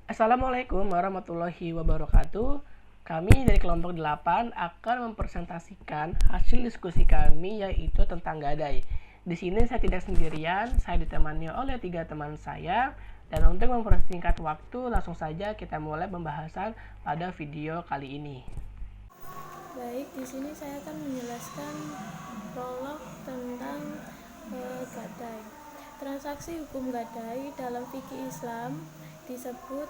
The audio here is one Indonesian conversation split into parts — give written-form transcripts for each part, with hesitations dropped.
Assalamualaikum warahmatullahi wabarakatuh. Kami dari kelompok 8 akan mempresentasikan hasil diskusi kami yaitu tentang gadai. Di sini saya tidak sendirian, saya ditemani oleh 3 teman saya. Dan untuk mempersingkat waktu, langsung saja kita mulai pembahasan pada video kali ini. Baik, di sini saya akan menjelaskan prolog tentang gadai. Transaksi hukum gadai dalam fikih Islam disebut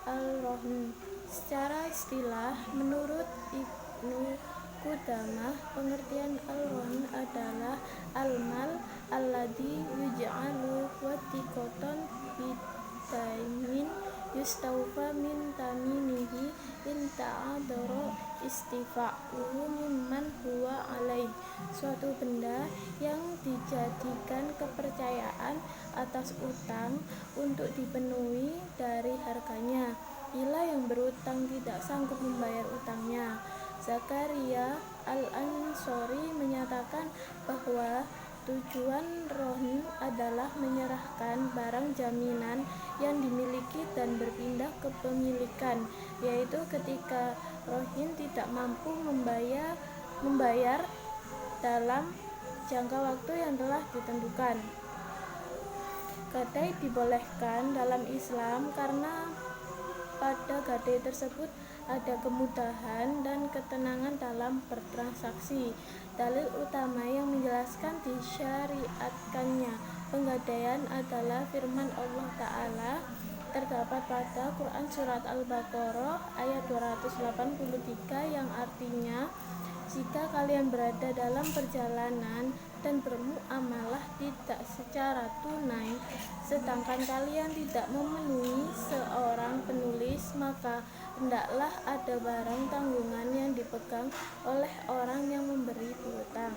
al-rohn. Secara istilah, menurut Ibnu Qudamah, pengertian al-rohn adalah al-mal alladhi yuj'alu watiqatan bidaimin yustawfa min taminihi in ta'adara istifa'uhu mimman huwa alaih. Suatu benda yang dijadikan kepercayaan atas utang untuk dipenuhi dari harganya bila yang berutang tidak sanggup membayar utangnya. Zakaria Al-Ansori menyatakan bahwa tujuan rohn adalah menyerahkan barang jaminan yang dimiliki dan berpindah kepemilikan, yaitu ketika rohin tidak mampu membayar dalam jangka waktu yang telah ditentukan. Gadai dibolehkan dalam Islam karena pada gadai tersebut ada kemudahan dan ketenangan dalam bertransaksi. Dalil utama yang menjelaskan disyariatkannya penggadaian adalah firman Allah Ta'ala terdapat pada Quran Surat Al-Baqarah ayat 283 yang artinya, jika kalian berada dalam perjalanan dan bermuamalah tidak secara tunai, sedangkan kalian tidak memenuhi seorang penulis, maka hendaklah ada barang tanggungan yang dipegang oleh orang yang memberi piutang.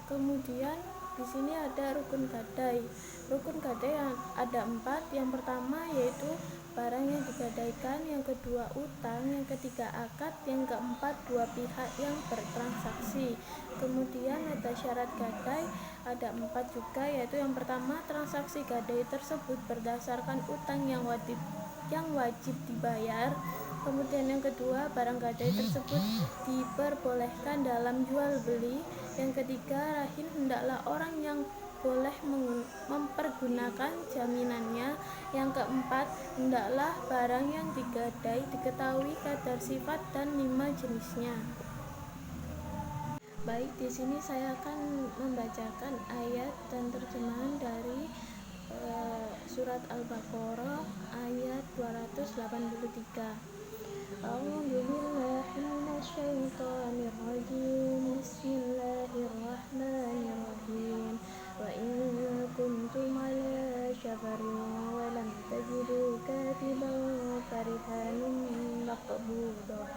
Kemudian di sini ada rukun gadai. Rukun gadai yang ada 4. Yang pertama yaitu barang yang digadaikan, yang kedua utang, yang ketiga akad, yang keempat dua pihak yang bertransaksi. Kemudian ada syarat gadai ada 4 juga, yaitu yang pertama transaksi gadai tersebut berdasarkan utang yang wajib dibayar. Kemudian yang kedua, barang gadai tersebut diperbolehkan dalam jual beli. Yang ketiga, rahin hendaklah orang yang boleh mempergunakan jaminannya. Yang keempat, hendaklah barang yang digadai diketahui kadar sifat dan 5 jenisnya. Baik, di sini saya akan membacakan ayat dan terjemahan dari surat Al-Baqarah ayat 283. A'udzu billahi minasyaitonir rajim. Bismillahirrahmanirrahim. Wa in kuntum 'ala safarin wa lam tajidu katiban farihanun maqbudah.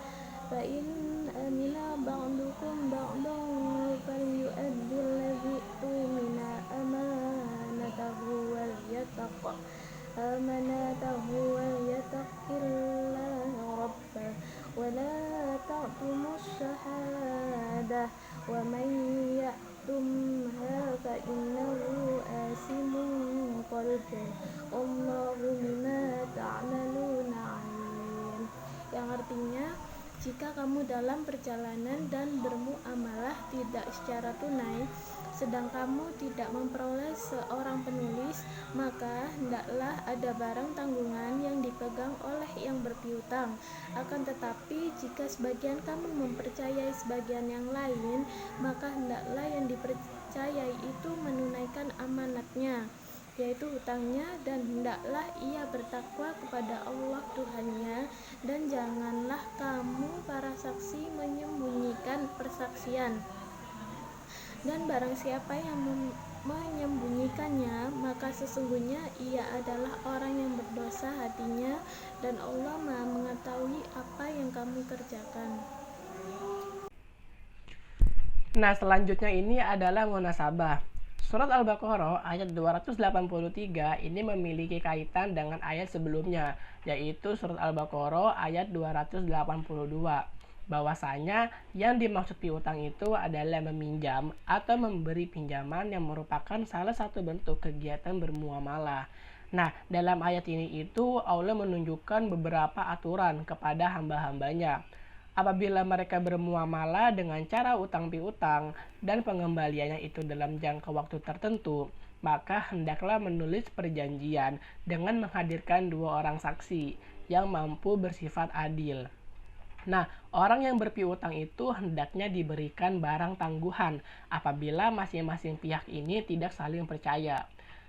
Fa in amina ba'dukum ba'dan falyu'addi alladhi tumina amanatahu wal yattaqillaha rabbah wa la ta'tumus shahadah wa man ya'tumha fa innahu asimun qalbuh wallahu bima ta'maluna 'alim. Yang artinya, jika kamu dalam perjalanan dan bermuamalah tidak secara tunai, sedang kamu tidak memperoleh seorang penulis, maka hendaklah ada barang tanggungan yang dipegang oleh yang berpiutang. Akan tetapi, jika sebagian kamu mempercayai sebagian yang lain, maka hendaklah yang dipercayai itu menunaikan amanatnya, yaitu hutangnya, dan hendaklah ia bertakwa kepada Allah Tuhannya, dan janganlah kamu para saksi menyembunyikan persaksian. Dan barang siapa yang menyembunyikannya, maka sesungguhnya ia adalah orang yang berdosa hatinya, dan Allah Maha mengetahui apa yang kamu kerjakan. Nah, selanjutnya ini adalah munasabah. Surat Al-Baqarah ayat 283 ini memiliki kaitan dengan ayat sebelumnya, yaitu surat Al-Baqarah ayat 282. Bahwasanya yang dimaksud piutang itu adalah meminjam atau memberi pinjaman yang merupakan salah satu bentuk kegiatan bermuamalah. Nah, dalam ayat ini itu Allah menunjukkan beberapa aturan kepada hamba-hambanya. Apabila mereka bermuamalah dengan cara utang piutang dan pengembaliannya itu dalam jangka waktu tertentu, maka hendaklah menulis perjanjian dengan menghadirkan 2 orang saksi yang mampu bersifat adil. Nah, orang yang berpiutang itu hendaknya diberikan barang tangguhan apabila masing-masing pihak ini tidak saling percaya.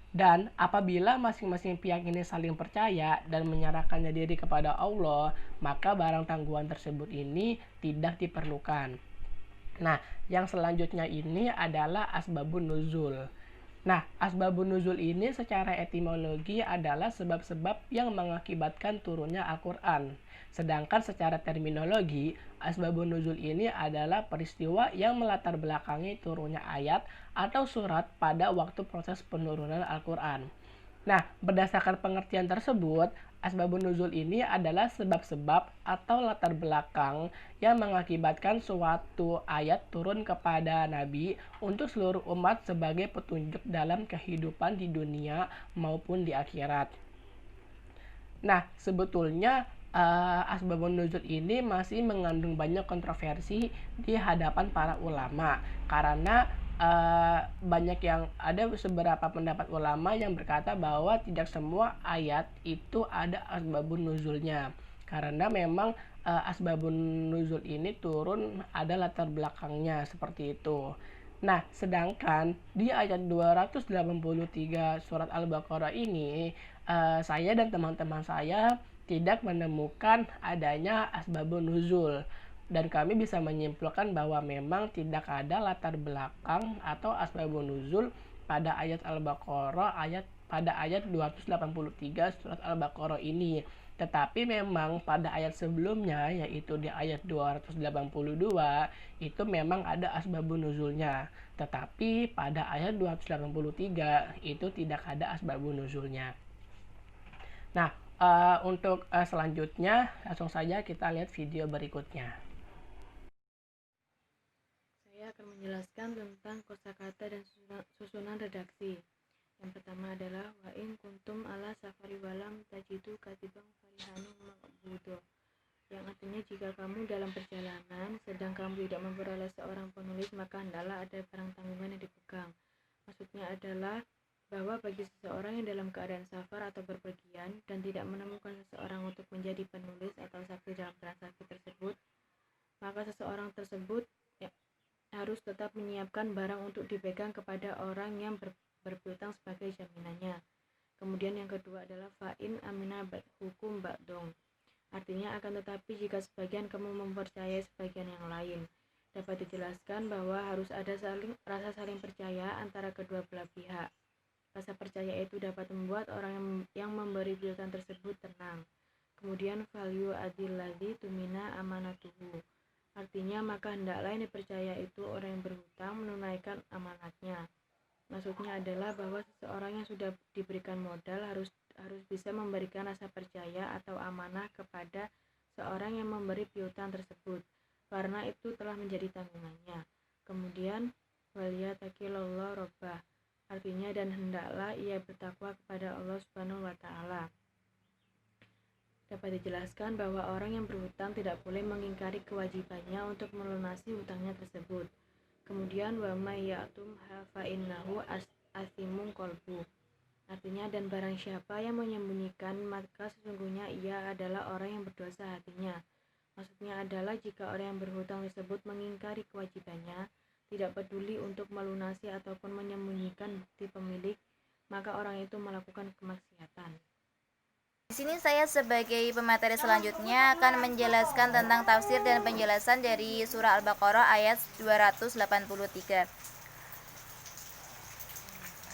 Dan apabila masing-masing pihak ini saling percaya dan menyerahkannya diri kepada Allah, maka barang tangguhan tersebut ini tidak diperlukan. Nah, yang selanjutnya ini adalah asbabun nuzul. Nah, asbabun nuzul ini secara etimologi adalah sebab-sebab yang mengakibatkan turunnya Al-Quran. Sedangkan secara terminologi, asbabun nuzul ini adalah peristiwa yang melatar belakangi turunnya ayat atau surat pada waktu proses penurunan Al-Quran. Nah, berdasarkan pengertian tersebut, asbabun nuzul ini adalah sebab-sebab atau latar belakang yang mengakibatkan suatu ayat turun kepada Nabi untuk seluruh umat sebagai petunjuk dalam kehidupan di dunia maupun di akhirat. Nah, sebetulnya asbabun nuzul ini masih mengandung banyak kontroversi di hadapan para ulama karena banyak yang ada beberapa pendapat ulama yang berkata bahwa tidak semua ayat itu ada asbabun nuzulnya karena memang asbabun nuzul ini turun ada latar belakangnya seperti itu. Nah, sedangkan di ayat 283 surat Al-Baqarah ini, saya dan teman-teman saya tidak menemukan adanya asbabun nuzul. Dan kami bisa menyimpulkan bahwa memang tidak ada latar belakang atau asbabun nuzul pada ayat Al-Baqarah pada ayat 283 surat Al-Baqarah ini. Tetapi memang pada ayat sebelumnya yaitu di ayat 282 itu memang ada asbabun nuzulnya. Tetapi pada ayat 283 itu tidak ada asbabun nuzulnya. Nah, untuk selanjutnya langsung saja kita lihat video berikutnya. Saya akan menjelaskan tentang kosakata dan susunan redaksi. Yang pertama adalah wa in kuntum ala safari walam tajidu katibang farihanu maqbudo. Yang artinya jika kamu dalam perjalanan sedang kamu tidak memperoleh seorang penulis maka hendaklah ada barang tanggungan yang dipegang. Maksudnya adalah bahwa bagi seseorang yang dalam keadaan safar atau berpergian dan tidak menemukan seseorang untuk menjadi penulis atau saksi dalam transaksi tersebut, maka seseorang tersebut harus tetap menyiapkan barang untuk dipegang kepada orang yang berpiutang sebagai jaminannya. Kemudian yang kedua adalah fa'in amina hukum ba'dong. Artinya akan tetapi jika sebagian kamu mempercayai sebagian yang lain, dapat dijelaskan bahwa harus ada rasa saling percaya antara kedua belah pihak. Rasa percaya itu dapat membuat orang yang memberi piutang tersebut tenang. Kemudian value adilladzi tumina amanatuhu. Artinya maka hendaklah yang dipercaya itu orang yang berhutang menunaikan amanatnya. Maksudnya adalah bahwa seseorang yang sudah diberikan modal harus bisa memberikan rasa percaya atau amanah kepada seorang yang memberi piutang tersebut, karena itu telah menjadi tanggungannya. Kemudian waliyatakillallah robbah, artinya dan hendaklah ia bertakwa kepada Allah Subhanahu wa taala. Dapat dijelaskan bahwa orang yang berhutang tidak boleh mengingkari kewajibannya untuk melunasi hutangnya tersebut. Kemudian wa may ya'tum fa innahu asimun qalbu. Artinya dan barang siapa yang menyembunyikan maka sesungguhnya ia adalah orang yang berdosa hatinya. Maksudnya adalah jika orang yang berhutang tersebut mengingkari kewajibannya, tidak peduli untuk melunasi ataupun menyembunyikan bukti pemilik, maka orang itu melakukan kemaksiatan. Di sini saya sebagai pemateri selanjutnya akan menjelaskan tentang tafsir dan penjelasan dari surah Al-Baqarah ayat 283.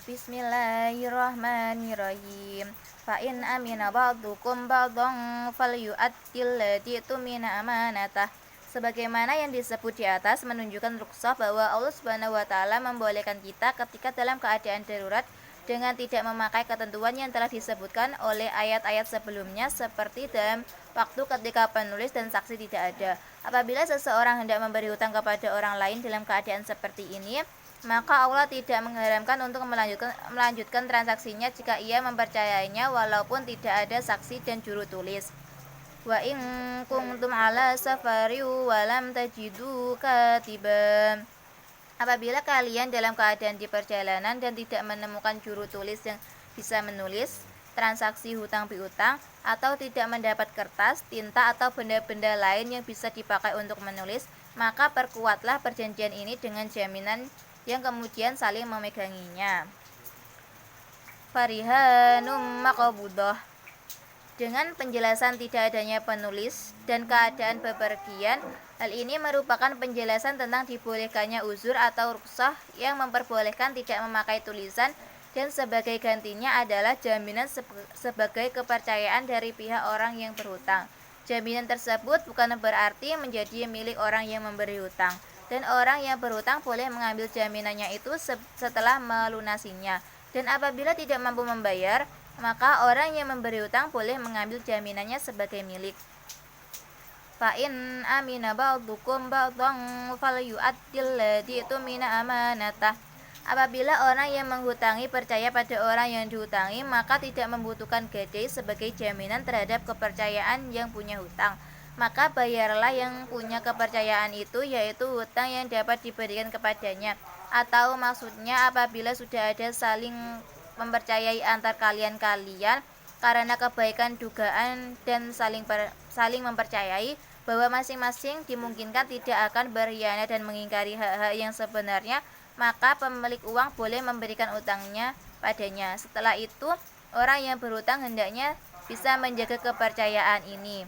Bismillahirrahmanirrahim. Fa in amina ba'dukum ba'dhan falyu'addil ladzi tumina amanatah. Sebagaimana yang disebut di atas menunjukkan rukhsah bahwa Allah Subhanahu wa taala membolehkan kita ketika dalam keadaan darurat dengan tidak memakai ketentuan yang telah disebutkan oleh ayat-ayat sebelumnya seperti dalam waktu ketika penulis dan saksi tidak ada. Apabila seseorang hendak memberi hutang kepada orang lain dalam keadaan seperti ini, maka Allah tidak mengharamkan untuk melanjutkan transaksinya jika ia mempercayainya walaupun tidak ada saksi dan juru tulis. Wa in kuntum ala safari wa lam tajidu katiban. Apabila kalian dalam keadaan di perjalanan dan tidak menemukan juru tulis yang bisa menulis transaksi hutang piutang atau tidak mendapat kertas, tinta atau benda-benda lain yang bisa dipakai untuk menulis, maka perkuatlah perjanjian ini dengan jaminan yang kemudian saling memeganginya. Farihanum maqbudah. Dengan penjelasan tidak adanya penulis dan keadaan bepergian, hal ini merupakan penjelasan tentang dibolehkannya uzur atau rukhsah yang memperbolehkan tidak memakai tulisan, dan sebagai gantinya adalah jaminan sebagai kepercayaan dari pihak orang yang berhutang. Jaminan tersebut bukan berarti menjadi milik orang yang memberi hutang, dan orang yang berhutang boleh mengambil jaminannya itu setelah melunasinya. Dan apabila tidak mampu membayar, maka orang yang memberi hutang boleh mengambil jaminannya sebagai milik. Fa'in amina ba'dukum ba'dhan falyu'addil ladzi tumina amanatah. Apabila orang yang menghutangi percaya pada orang yang dihutangi, maka tidak membutuhkan gadai sebagai jaminan terhadap kepercayaan yang punya hutang. Maka bayarlah yang punya kepercayaan itu, yaitu hutang yang dapat diberikan kepadanya. Atau maksudnya apabila sudah ada saling mempercayai antar kalian karena kebaikan dugaan dan saling mempercayai bahwa masing-masing dimungkinkan tidak akan berkhianat dan mengingkari hak-hak yang sebenarnya, maka pemilik uang boleh memberikan utangnya padanya. Setelah itu, orang yang berhutang hendaknya bisa menjaga kepercayaan ini.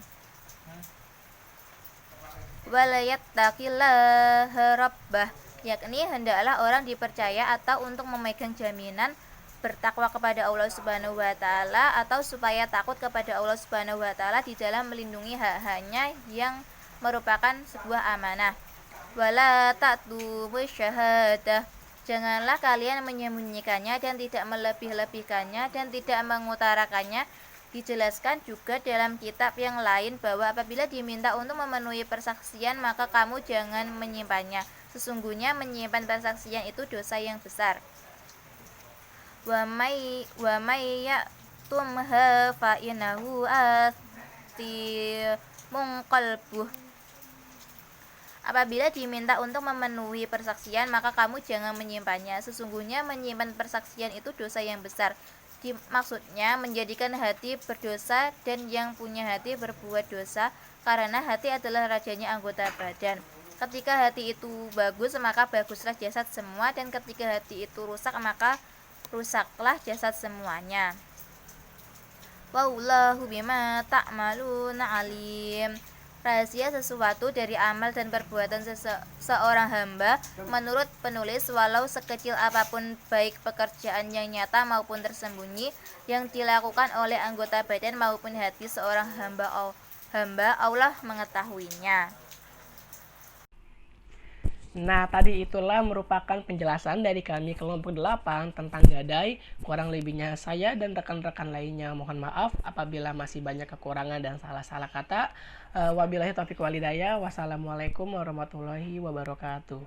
Walayattaqillaha rabbah, yakni hendaklah orang dipercaya atau untuk memegang jaminan bertakwa kepada Allah Subhanahu wa taala atau supaya takut kepada Allah Subhanahu wa taala di dalam melindungi hak-haknya yang merupakan sebuah amanah. Wala ta'tubu syahadah, janganlah kalian menyembunyikannya dan tidak melebih-lebihkannya dan tidak mengutarakannya. Dijelaskan juga dalam kitab yang lain bahwa apabila diminta untuk memenuhi persaksian, maka kamu jangan menyimpannya. Sesungguhnya menyimpan persaksian itu dosa yang besar. Wa may ya'tumha fa innahu athimun qalbuh. Apabila diminta untuk memenuhi persaksian, maka kamu jangan menyimpannya. Sesungguhnya menyimpan persaksian itu dosa yang besar. Maksudnya menjadikan hati berdosa dan yang punya hati berbuat dosa, karena hati adalah rajanya anggota badan. Ketika hati itu bagus, maka baguslah jasad semua, dan ketika hati itu rusak, maka rusaklah jasad semuanya. Wallahu bima ta'maluna alim. Rahasia sesuatu dari amal dan perbuatan seorang hamba menurut penulis, walau sekecil apapun, baik pekerjaan yang nyata maupun tersembunyi yang dilakukan oleh anggota badan maupun hati seorang hamba, Allah mengetahuinya. Nah, tadi itulah merupakan penjelasan dari kami kelompok 8 tentang gadai. Kurang lebihnya saya dan rekan-rekan lainnya mohon maaf apabila masih banyak kekurangan dan salah-salah kata. Wabillahi taufiq walhidayah. Wassalamualaikum warahmatullahi wabarakatuh.